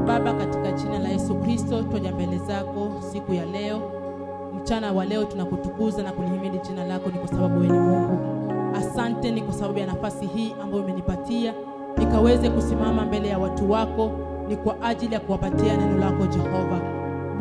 Baba, katika jina la Yesu Kristo, twaja mbele zako siku ya leo. Mchana wa leo tunakutukuza na kulihimidi jina lako, ni kwa sababu wewe ni Mungu. Asante ni kwa sababu ya nafasi hii ambayo umenipatia nikaweze kusimama mbele ya watu wako, ni kwa ajili ya kuwapatia neno lako Jehova.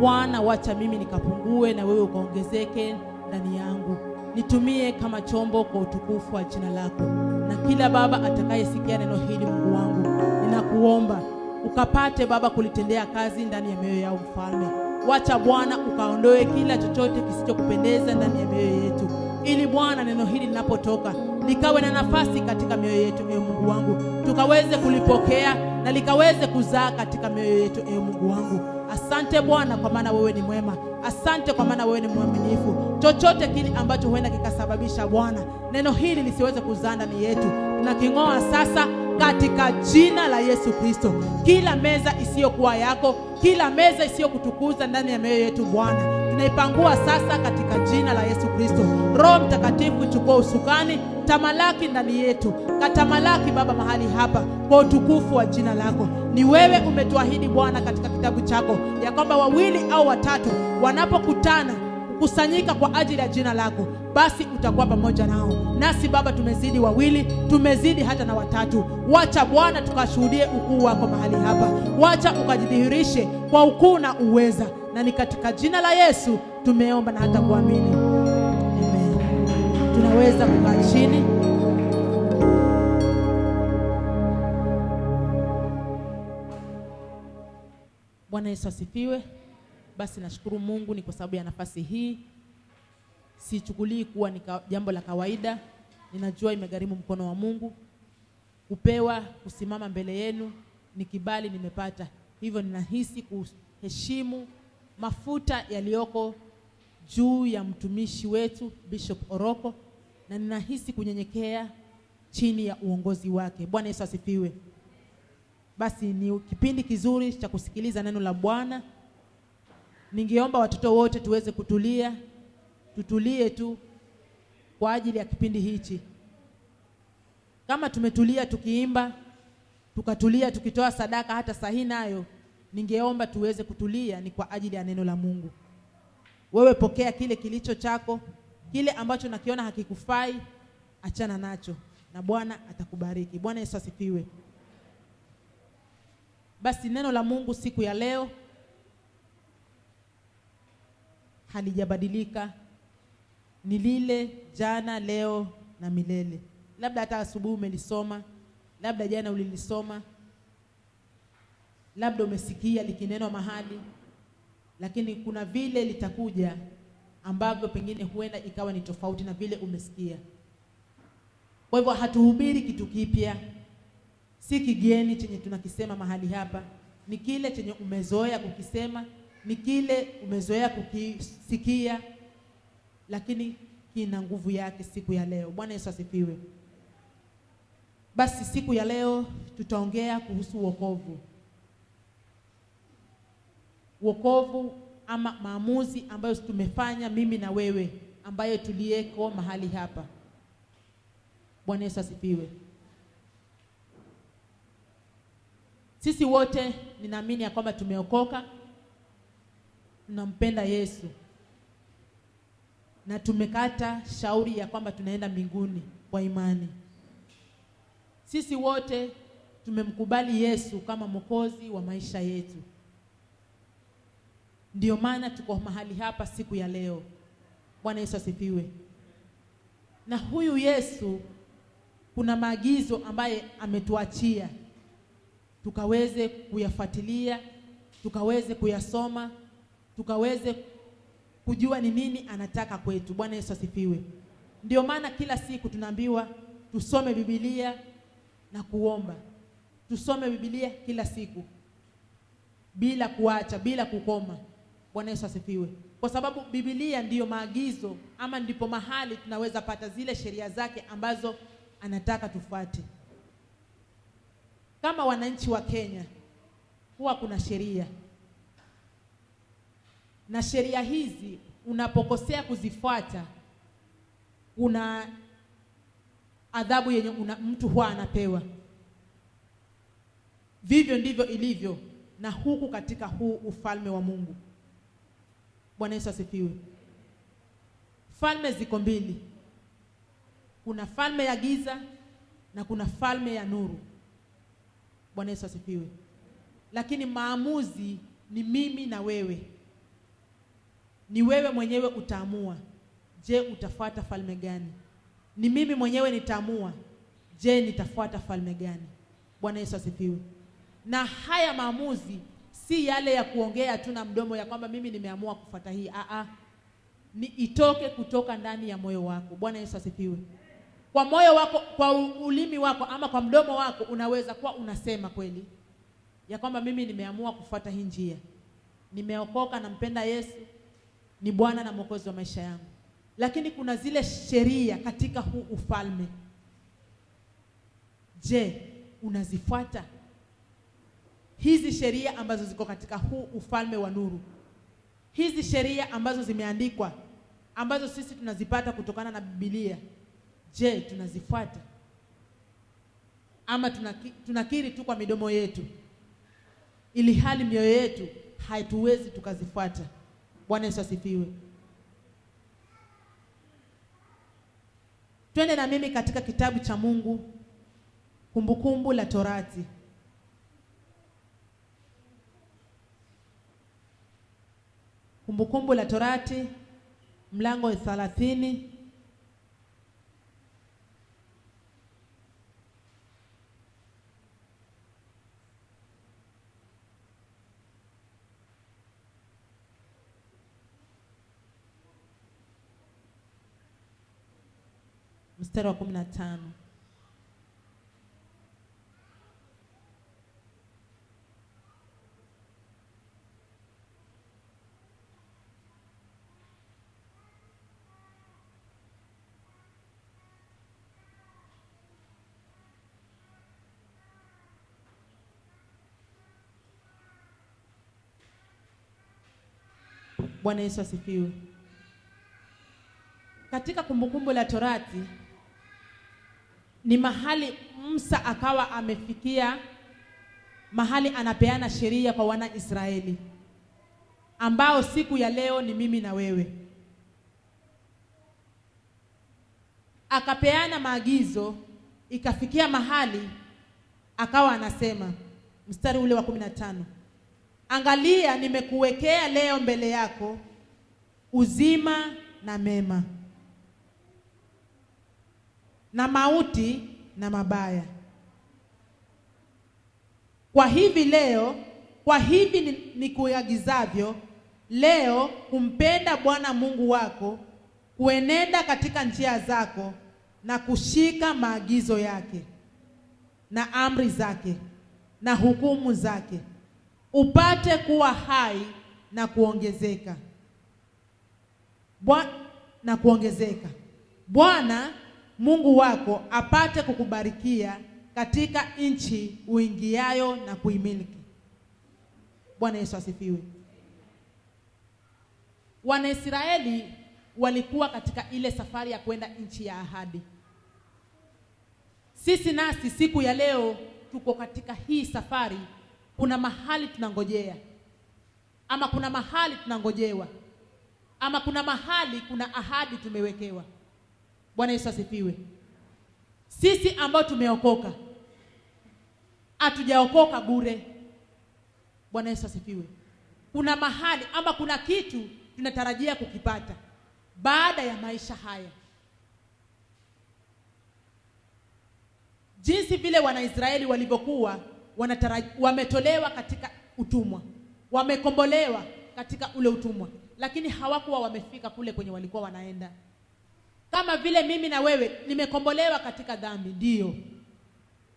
Bwana, wacha mimi nikapungue na wewe ukaongezeke ndani yangu. Nitumie kama chombo kwa utukufu wa jina lako. Na kila Baba atakayesikia neno hili, Mungu wangu, ninakuomba ukapate Baba kulitendea kazi ndani ya mioyo yao Mfalme. Wacha Bwana ukaondoe kila chochote kisichokupendeza ndani ya mioyo yetu, ili Bwana neno hili linapotoka likawe na nafasi katika mioyo yetu, ewe Mungu wangu, tukaweze kulipokea na likaweze kuzaa katika mioyo yetu, ewe Mungu wangu. Asante Bwana, kwa maana wewe ni mwema. Asante kwa maana wewe ni mwaminifu. Chochote kile ambacho huenda kikasababisha Bwana neno hili lisiweze kuzaa ndani yetu, tunaking'oa sasa katika jina la Yesu Kristo. Kila meza isiyokuwa yako, kila meza isiyokutukuza ndani ya mioyo yetu Bwana, tunaipangua sasa katika jina la Yesu Kristo. Roho Mtakatifu, chukua usukani, tamalaki ndani yetu, katamalaki Baba mahali hapa kwa utukufu wa jina lako. Ni wewe umetuahidi Bwana katika kitabu chako ya kwamba 2 au 3 wanapokutana kusanyika kwa ajili ya jina lako, basi utakuwa pamoja nao. Nasi Baba tumezidi 2, tumezidi hata na 3. Wacha Bwana tukashuhudie ukuu wako mahali hapa. Wacha ukajidhihirishe kwa ukuu na uweza, na ni katika jina la Yesu tumeomba na hata kuamini. Amen. Tunaweza kukaa chini. Bwana Yesu asifiwe. Basi nashukuru Mungu ni kwa sababu ya nafasi hii. Sichukulii kuwa ni jambo la kawaida. Ninajua imegharimu mkono wa Mungu. Kupewa kusimama mbele yenu ni kibali nimepata. Hivyo ninahisi kuheshimu mafuta yaliyoko juu ya mtumishi wetu Bishop Oroko, na ninahisi kunyenyekea chini ya uongozi wake. Bwana Yesu asifiwe. Basi ni kipindi kizuri cha kusikiliza neno la Bwana. Ningeomba watoto wote tuweze kutulia, tutulie tu kwa ajili ya kipindi hichi. Kama tumetulia tukiimba, tukatulia tukitoa sadaka hata sahi nayo, ningeomba tuweze kutulia ni kwa ajili ya neno la Mungu. Wewe pokea kile kilicho chako, kile ambacho nakiona hakikufai, achana nacho na Bwana atakubariki. Bwana Yesu asifiwe. Basi neno la Mungu siku ya leo halijabadilika, ni lile jana, leo na milele. Labda hata asubuhi umelisoma, labda jana ulilisoma, labda umesikia likinenwa mahali, lakini kuna vile litakuja ambavyo pengine huenda ikawa ni tofauti na vile umesikia. Kwa hivyo hatuhubiri kitu kipya, si kigeni chenye tunakisema mahali hapa. Ni kile chenye umezoea kukisema, ni kile umezoea kukisikia, lakini kina nguvu yake siku ya leo. Bwana Yesu asifiwe. Basi siku ya leo tutaongea kuhusu wokovu. Wokovu ama maamuzi ambayo tumefanya mimi na wewe, ambayo tulieko mahali hapa. Bwana Yesu asifiwe. Sisi wote ninaamini ya kwamba tumeokoka, tunampenda Yesu, na tumekata shauri ya kwamba tunaenda mbinguni kwa imani. Sisi wote tumemkubali Yesu kama Mwokozi wa maisha yetu. Ndio maana tuko mahali hapa siku ya leo. Bwana Yesu asifiwe. Na huyu Yesu kuna maagizo ambaye ametuachia tukaweze kuyafuatilia, tukaweze kuyasoma, tukaweze kujua ni nini anataka kwetu. Bwana Yesu asifiwe. Ndio maana kila siku tunaambiwa tusome Biblia na kuomba. Tusome Biblia kila siku bila kuacha, bila kukoma. Bwana Yesu asifiwe. Kwa sababu Biblia ndiyo maagizo, ama ndipo mahali tunaweza pata zile sheria zake ambazo anataka tufuate. Kama wananchi wa Kenya, huwa kuna sheria, na sheria hizi unapokosea kuzifuata kuna adhabu yenye mtu huwa anapewa. Vivyo ndivyo ilivyo na huku katika huu ufalme wa Mungu. Bwana Yesu asifiwe. Falme ziko mbili. Kuna falme ya giza na kuna falme ya nuru. Bwana Yesu asifiwe. Lakini maamuzi ni mimi na wewe. Ni wewe mwenyewe utaamua. Je, utafuata falme gani? Ni mimi mwenyewe nitaamua. Je, nitafuata falme gani? Bwana Yesu asifiwe. Na haya maamuzi si yale ya kuongea tu na mdomo ya kwamba mimi nimeamua kufuata hii. Ni itoke kutoka ndani ya moyo wako. Bwana Yesu asifiwe. Kwa moyo wako, kwa ulimi wako ama kwa mdomo wako unaweza kuwa unasema kweli ya kwamba mimi nimeamua kufuata hii njia. Nimeokoka, nampenda Yesu, ni Bwana na Mwokozi wa maisha yangu. Lakini kuna zile sheria katika huu ufalme. Je, unazifuata hizi sheria ambazo ziko katika huu ufalme wa nuru? Hizi sheria ambazo zimeandikwa, ambazo sisi tunazipata kutokana na Biblia. Je, tunazifuata? Ama tunakiri tu kwa midomo yetu, ili hali mioyo yetu haituwezi tukazifuata? Bwana Yesu asifiwe. Twende na mimi katika kitabu cha Mungu, Kumbukumbu la Torati. Kumbukumbu la Torati, mlango wa 30. Mstari wa 15. Bwana Yesu asifiwe. Katika Kumbukumbu la Torati ni mahali Musa akawa amefikia mahali anapeana sheria kwa wana Israeli, ambao siku ya leo ni mimi na wewe. Akapeana maagizo, ikafikia mahali akawa anasema, mstari ule wa 15, angalia nimekuwekea leo mbele yako uzima na mema, na mauti na mabaya. Kwa hivi nikuagizavyo leo, kumpenda Bwana Mungu wako, kuenenda katika njia zako na kushika maagizo yake na amri zake na hukumu zake, upate kuwa hai na kuongezeka. Bwana Mungu wako apate kukubarikia katika nchi uingiayo na kuimiliki. Bwana Yesu asifiwe. Wanaisraeli walikuwa katika ile safari ya kwenda nchi ya ahadi. Sisi nasi siku ya leo tuko katika hii safari. Kuna mahali tunangojea, ama kuna mahali tunangojewa, ama kuna mahali kuna ahadi tumewekewa. Bwana Yesu asifiwe. Sisi ambao tumeokoka, hatujaokoka bure. Bwana Yesu asifiwe. Kuna mahali ama kuna kitu tunatarajia kukipata baada ya maisha haya. Jinsi vile Wanaisraeli walivyokuwa wametolewa katika utumwa, wamekombolewa katika ule utumwa, lakini hawakuwa wamefika kule kwenye walikuwa wanaenda. Kama vile mimi na wewe nimekombolewa katika dhambi, ndio.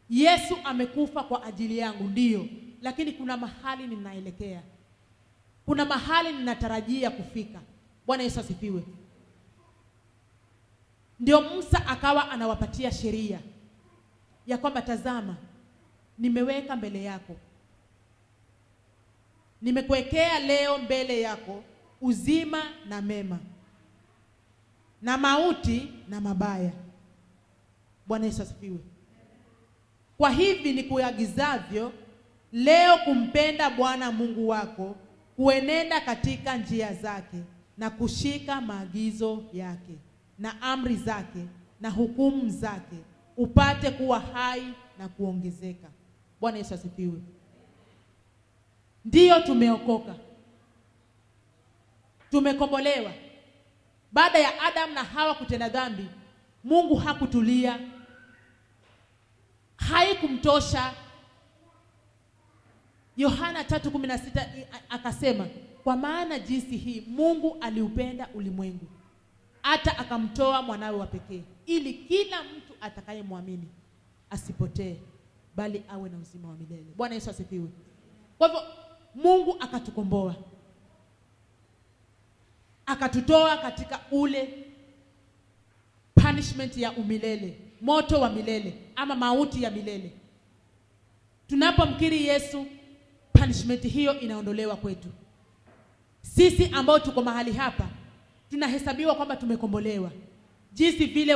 Yesu amekufa kwa ajili yangu, ndio. Lakini kuna mahali ninaelekea. Kuna mahali ninatarajia kufika. Bwana Yesu asifiwe. Ndio Musa akawa anawapatia sheria ya kwamba tazama, nimeweka mbele yako, nimekuwekea leo mbele yako uzima na mema, na mauti na mabaya. Bwana Yesu asifiwe. Kwa hivi nikuagizavyo leo kumpenda Bwana Mungu wako, kuenenda katika njia zake na kushika maagizo yake na amri zake na hukumu zake, upate kuwa hai na kuongezeka. Bwana Yesu asifiwe. Ndiyo, tumeokoka, tumekombolewa. Baada ya Adam na Hawa kutenda dhambi, Mungu hakutulia, haikumtosha. Yohana 3:16 akasema, kwa maana jinsi hii Mungu aliupenda ulimwengu hata akamtoa mwanawe wa pekee, ili kila mtu atakayemwamini asipotee bali awe na uzima wa milele. Bwana Yesu asifiwe. Kwa hivyo Mungu akatukomboa, akatutoa katika ule punishment ya umilele, moto wa milele ama mauti ya milele. Tunapomkiri Yesu, punishment hiyo inaondolewa kwetu. Sisi ambao tuko mahali hapa tunahesabiwa kwamba tumekombolewa, jinsi vile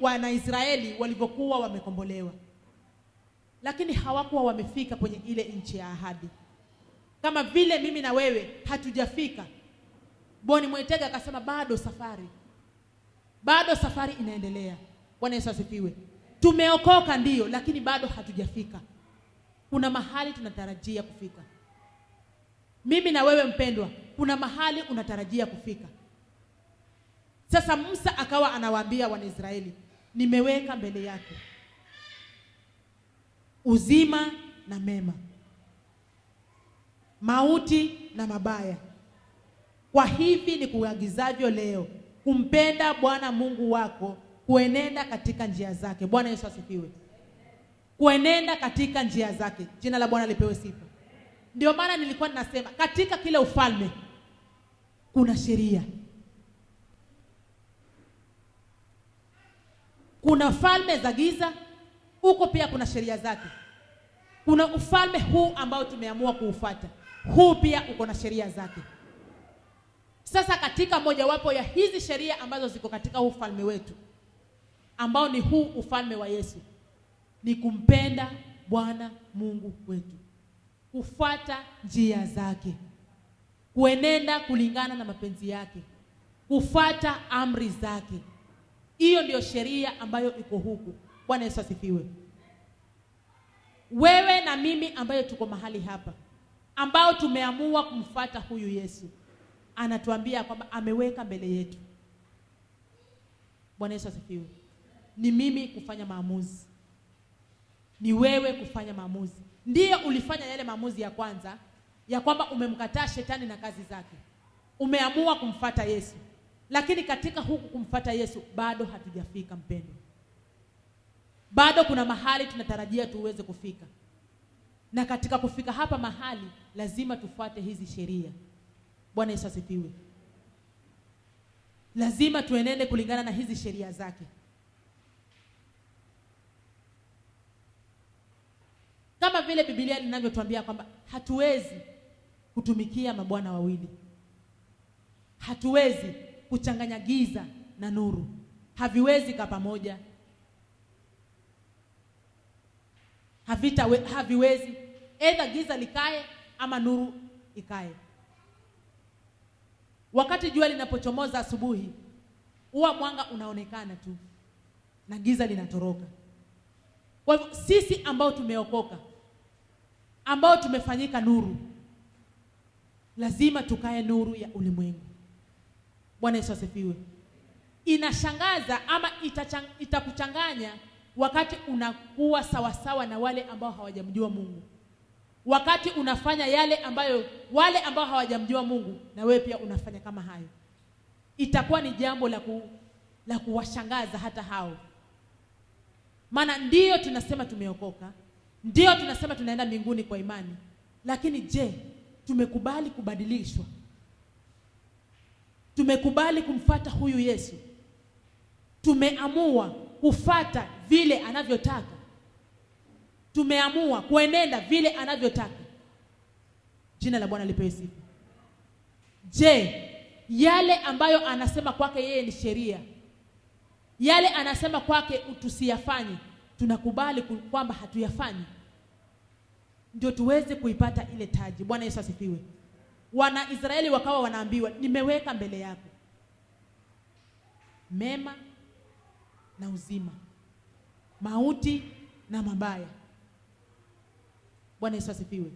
wana Israeli walivyokuwa wamekombolewa. Lakini hawakuwa wamefika kwenye ile nchi ya ahadi, kama vile mimi na wewe hatujafika. Boni Mwetega akasema bado safari inaendelea. Bwana Yesu asifiwe. Tumeokoka ndio, lakini bado hatujafika. Kuna mahali tunatarajia kufika. Mimi na wewe mpendwa, kuna mahali unatarajia kufika. Sasa Musa akawa anawaambia Wanaisraeli, nimeweka mbele yako uzima na mema, mauti na mabaya. Kwa hivi ni kuagizavyo leo, kumpenda Bwana Mungu wako, kuenenda katika njia zake. Bwana Yesu asifiwe. Kuenenda katika njia zake. Jina la Bwana lipewe sifa. Ndio maana nilikuwa ninasema katika kila ufalme kuna sheria. Kuna falme za giza, huko pia kuna sheria zake. Kuna ufalme huu ambao tumeamua kuufuata, huu pia uko na sheria zake. Sasa katika mojawapo ya hizi sheria ambazo ziko katika ufalme wetu, ambao ni huu ufalme wa Yesu, ni kumpenda Bwana Mungu wetu, kufuata njia zake, kuenenda kulingana na mapenzi yake, kufuata amri zake. Hiyo ndio sheria ambayo iko huku. Bwana Yesu asifiwe. Wewe na mimi ambayo tuko mahali hapa, ambao tumeamua kumfuata huyu Yesu, anatuambia kwamba ameweka mbele yetu. Bwana Yesu asifiwe. Ni mimi kufanya maamuzi, ni wewe kufanya maamuzi. Ndiyo, ulifanya yale maamuzi ya kwanza ya kwamba umemkataa shetani na kazi zake, umeamua kumfuata Yesu. Lakini katika huku kumfuata Yesu bado hatujafika mpendo. Bado kuna mahali tunatarajia tuweze kufika. Na katika kufika hapa mahali lazima tufuate hizi sheria. Bwana Yesu asifiwe. Lazima tuenende kulingana na hizi sheria zake. Kama vile Biblia linavyotuambia kwamba hatuwezi kutumikia mabwana wawili. Hatuwezi kuchanganya giza na nuru. Haviwezi kaa pamoja. Haviwezi. Either giza likae ama nuru ikae. Wakati jua linapochomoza asubuhi, huwa mwanga unaonekana tu na giza linatoroka. Kwa hivyo sisi ambao tumeokoka, ambao tumefanyika nuru, lazima tukae nuru ya ulimwengu. Bwana Yesu asifiwe. Inashangaza ama itakuchanganya wakati unakuwa sawasawa na wale ambao hawajamjua Mungu. Wakati unafanya yale ambayo wale ambao hawajamjua Mungu, na wewe pia unafanya kama hayo, itakuwa ni jambo la kuwashangaza hata hao. Maana ndiyo tunasema tumeokoka, ndiyo tunasema tunaenda mbinguni kwa imani, lakini je, tumekubali kubadilishwa? Tumekubali kumfuata huyu Yesu? Tumeamua kufuata vile anavyotaka? Tumeamua kuenenda vile anavyotaka? Jina la Bwana lipewe sifa. Je, yale ambayo anasema kwake yeye ni sheria, yale anasema kwake tusiyafanye, tunakubali kwamba hatuyafanyi? ndio tuweze kuipata ile taji. Bwana Yesu asifiwe. Wana Israeli wakawa wanaambiwa, nimeweka mbele yako mema na uzima, mauti na mabaya. Bwana Yesu asifiwe.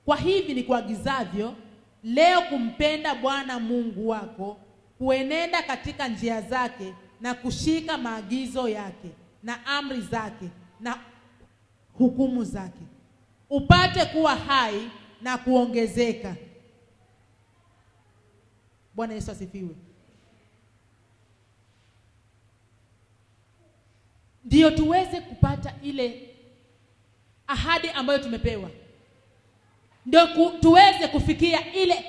Kwa hivi ni kuagizavyo leo kumpenda Bwana Mungu wako, kuenenda katika njia zake na kushika maagizo yake na amri zake na hukumu zake, upate kuwa hai na kuongezeka. Bwana Yesu asifiwe. Ndio tuweze kupata ile ahadi ambayo tumepewa. Ndio tuweze kufikia ile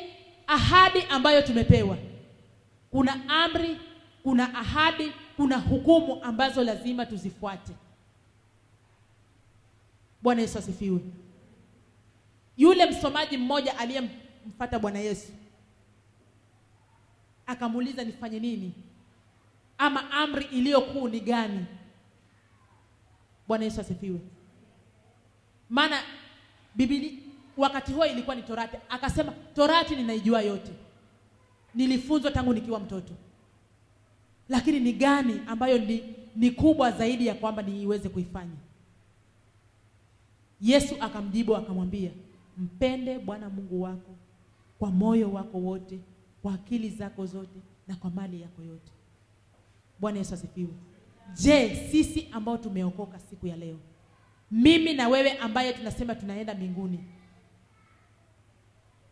ahadi ambayo tumepewa. Kuna amri, kuna ahadi, kuna hukumu ambazo lazima tuzifuate. Bwana Yesu asifiwe. Yule msomaji mmoja aliyemfuata Bwana Yesu akamuuliza, nifanye nini? Ama amri iliyokuu ni gani? Bwana Yesu asifiwe. Maana Biblia wakati huo ilikuwa ni Torati. Akasema, Torati ninaijua yote, nilifunzwa tangu nikiwa mtoto, lakini ni gani ambayo ni kubwa zaidi ya kwamba niiweze kuifanya? Yesu akamjibu akamwambia, mpende Bwana Mungu wako kwa moyo wako wote, kwa akili zako zote, na kwa mali yako yote. Bwana Yesu asifiwe. Je, sisi ambao tumeokoka siku ya leo, mimi na wewe ambaye tunasema tunaenda mbinguni,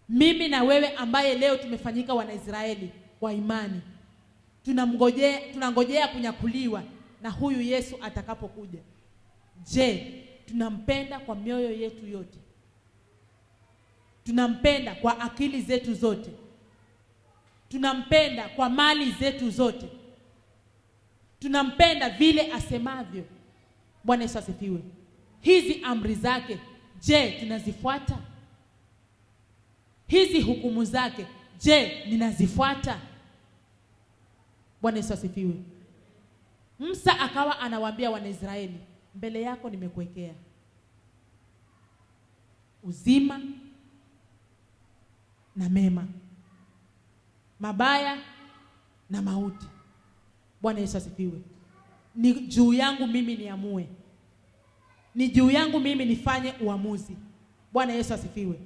mimi na wewe ambaye leo tumefanyika Wanaisraeli wa imani, tunangojea kunyakuliwa na huyu Yesu atakapokuja. Je, tunampenda kwa mioyo yetu yote? Tunampenda kwa akili zetu zote? Tunampenda kwa mali zetu zote? Tunampenda vile asemavyo? Bwana Yesu asifiwe. Hizi amri zake, je, tunazifuata? Hizi hukumu zake, je, ninazifuata? Bwana Yesu asifiwe. Musa akawa anawaambia Wanaisraeli, mbele yako nimekuwekea uzima na mema, mabaya na mauti. Bwana Yesu asifiwe. Ni juu yangu mimi niamue, ni juu yangu mimi nifanye uamuzi. Bwana Yesu asifiwe.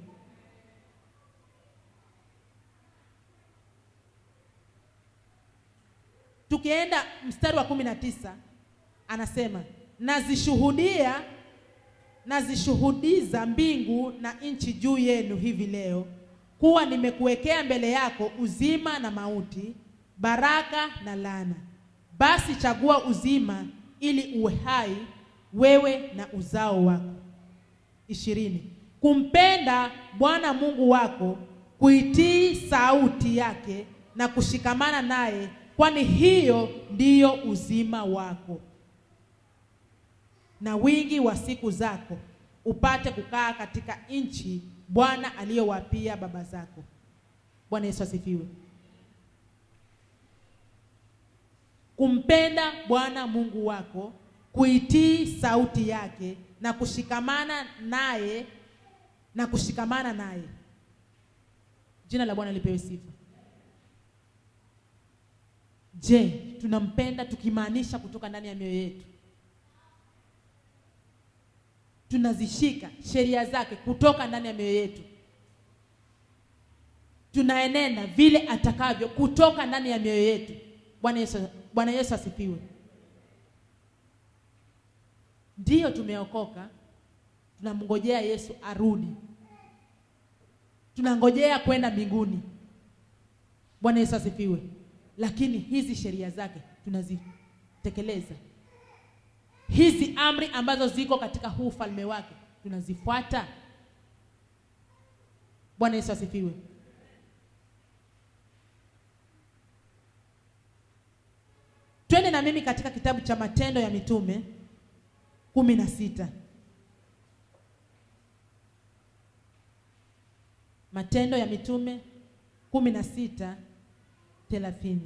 Tukienda mstari wa 19 anasema, nazishuhudiza mbingu na nchi juu yenu hivi leo, kuwa nimekuwekea mbele yako uzima na mauti, baraka na laana. Basi chagua uzima ili uwe hai, wewe na uzao wako. 20. Kumpenda Bwana Mungu wako, kuitii sauti yake na kushikamana naye, kwani hiyo ndiyo uzima wako, na wingi wa siku zako, upate kukaa katika nchi Bwana aliyowapia baba zako. Bwana Yesu asifiwe. Kumpenda Bwana Mungu wako, kuitii sauti yake na kushikamana naye. Jina la Bwana lipewe sifa. Je, tunampenda tukimaanisha kutoka ndani ya mioyo yetu? Tunazishika sheria zake kutoka ndani ya mioyo yetu? Tunaenenda vile atakavyo kutoka ndani ya mioyo yetu? Bwana Yesu asifiwe. Ndio tumeokoka, tunamngojea Yesu arudi, tunangojea kwenda mbinguni. Bwana Yesu asifiwe. Lakini hizi sheria zake tunazitekeleza? Hizi amri ambazo ziko katika huu ufalme wake tunazifuata? Bwana Yesu asifiwe. Twende na mimi katika kitabu cha Matendo ya Mitume 16. Matendo ya Mitume 16:30.